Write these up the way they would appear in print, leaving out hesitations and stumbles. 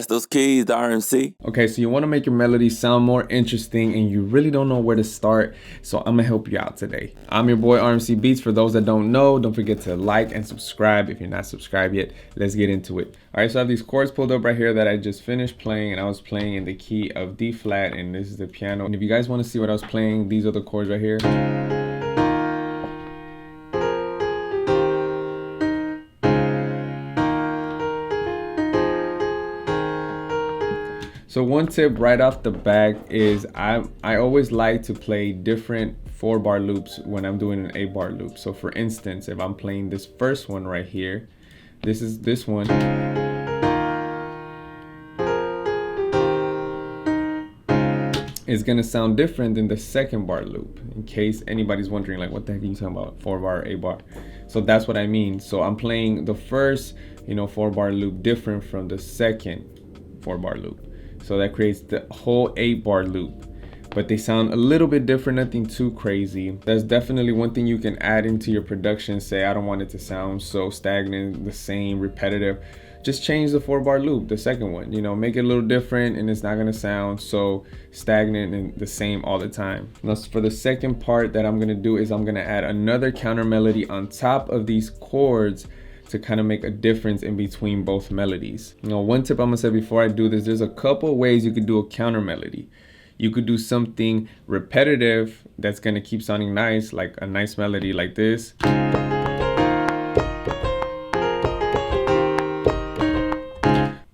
Bless those keys, the RMC. Okay, so you want to make your melody sound more interesting and you really don't know where to start, so I'm gonna help you out today. I'm your boy Rmc Beatz. For those that don't know, don't forget to like and subscribe if you're not subscribed yet. Let's get into it. All right, so I have these chords pulled up right here that I just finished playing, and I was playing in the key of D flat, and this is the piano. And if you guys want to see what I was playing, these are the chords right here. So one tip right off the back is I always like to play different 4-bar loops when I'm doing an 8-bar loop. So for instance, if I'm playing this first one right here, this is this one. It's gonna sound different than the 2nd bar loop, in case anybody's wondering like what the heck are you talking about, 4-bar, 8-bar. So that's what I mean. So I'm playing the first 4-bar loop different from the 2nd 4-bar loop. So that creates the whole 8-bar loop, but they sound a little bit different, nothing too crazy. That's definitely one thing you can add into your production. Say, I don't want it to sound so stagnant, the same, repetitive. Just change the 4-bar loop, the 2nd one, make it a little different, and it's not gonna sound so stagnant and the same all the time. Now for the 2nd part that I'm gonna do is I'm gonna add another counter melody on top of these chords to kind of make a difference in between both melodies. One tip I'm gonna say before I do this, there's a couple ways you could do a counter melody. You could do something repetitive that's gonna keep sounding nice, like a nice melody like this.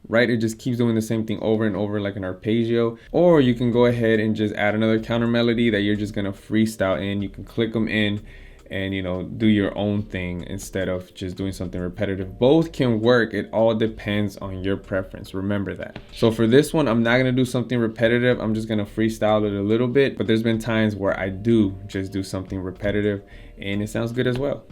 Right, it just keeps doing the same thing over and over like an arpeggio. Or you can go ahead and just add another counter melody that you're just gonna freestyle in. You can click them in and do your own thing instead of just doing something repetitive. Both can work. It all depends on your preference. Remember that. So for this one, I'm not gonna do something repetitive. I'm just gonna freestyle it a little bit, but there's been times where I do just do something repetitive and it sounds good as well.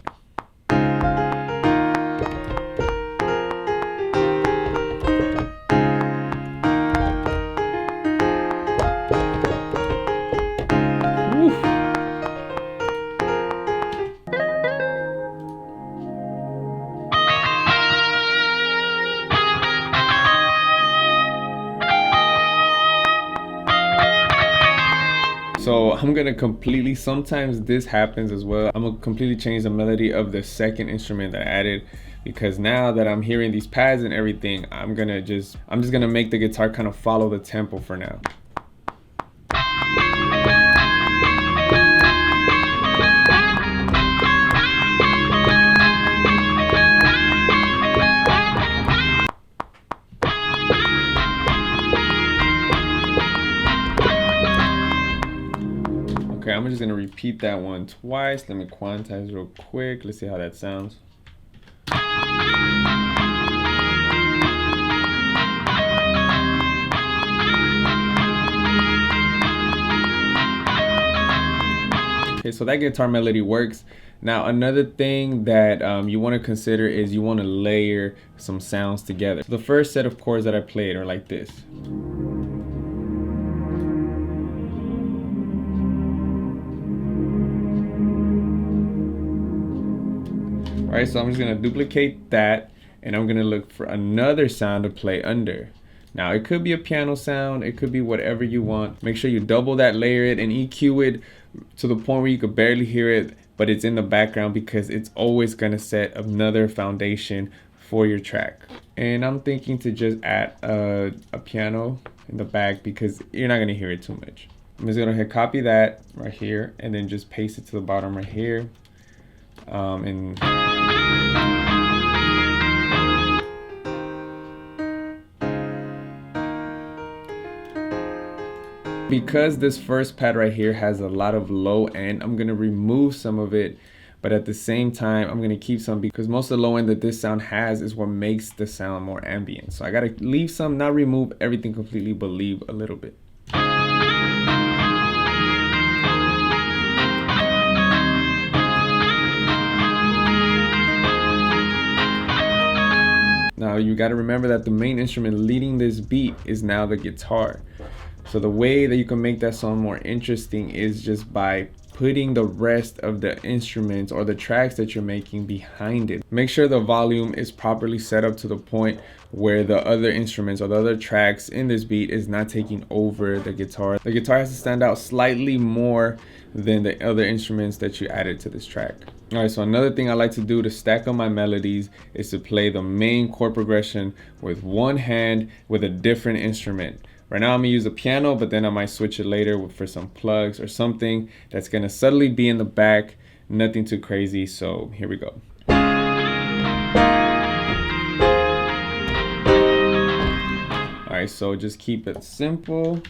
So I'm gonna completely, sometimes this happens as well, I'm gonna completely change the melody of the 2nd instrument that I added, because now that I'm hearing these pads and everything, I'm just gonna make the guitar kind of follow the tempo for now. Okay, I'm just gonna repeat that one twice. Let me quantize real quick. Let's see how that sounds. Okay, so that guitar melody works. Now another thing that you want to consider is you want to layer some sounds together. So the first set of chords that I played are like this. Alright, so I'm just gonna duplicate that and I'm gonna look for another sound to play under. Now it could be a piano sound, it could be whatever you want. Make sure you double that, layer it, and EQ it to the point where you could barely hear it, but it's in the background, because it's always gonna set another foundation for your track. And I'm thinking to just add a piano in the back because you're not gonna hear it too much. I'm just gonna hit copy that right here and then just paste it to the bottom right here. And because this first pad right here has a lot of low end, I'm gonna remove some of it, but at the same time I'm gonna keep some, because most of the low end that this sound has is what makes the sound more ambient. So I gotta leave some, not remove everything completely, but leave a little bit. Now you got to remember that the main instrument leading this beat is now the guitar. So the way that you can make that song more interesting is just by putting the rest of the instruments or the tracks that you're making behind it. Make sure the volume is properly set up to the point where the other instruments or the other tracks in this beat is not taking over the guitar. The guitar has to stand out slightly more than the other instruments that you added to this track. All right, so another thing I like to do to stack up my melodies is to play the main chord progression with one hand with a different instrument. Right now I'm gonna use the piano, but then I might switch it later for some plugs or something that's gonna subtly be in the back, nothing too crazy. So here we go. All right, so just keep it simple.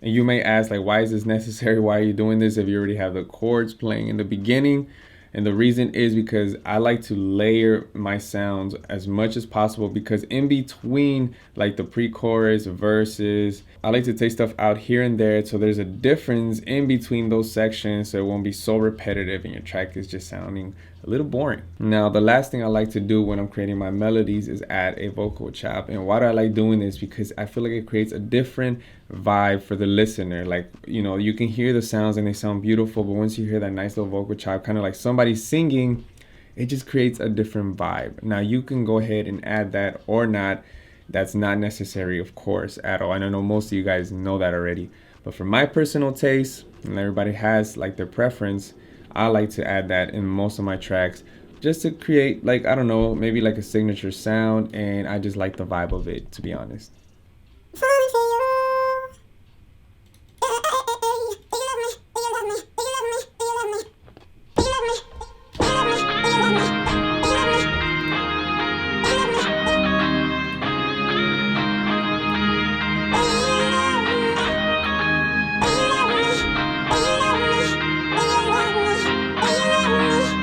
And you may ask, like, why is this necessary? Why are you doing this if you already have the chords playing in the beginning? And the reason is because I like to layer my sounds as much as possible, because in between like the pre-chorus, verses, I like to take stuff out here and there so there's a difference in between those sections so it won't be so repetitive and your track is just sounding a little boring. Now, the last thing I like to do when I'm creating my melodies is add a vocal chop. And why do I like doing this? Because I feel like it creates a different vibe for the listener. Like, you know, you can hear the sounds and they sound beautiful, but once you hear that nice little vocal chop, kind of like somebody singing, it just creates a different vibe. Now, you can go ahead and add that or not. That's not necessary, of course, at all. And I know most of you guys know that already. But for my personal taste, and everybody has like their preference, I like to add that in most of my tracks just to create, like, I don't know, maybe like a signature sound. And I just like the vibe of it, to be honest.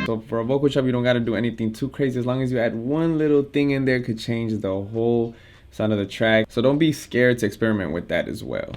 So for a vocal chop, you don't got to do anything too crazy. As long as you add one little thing in there, could change the whole sound of the track. So don't be scared to experiment with that as well.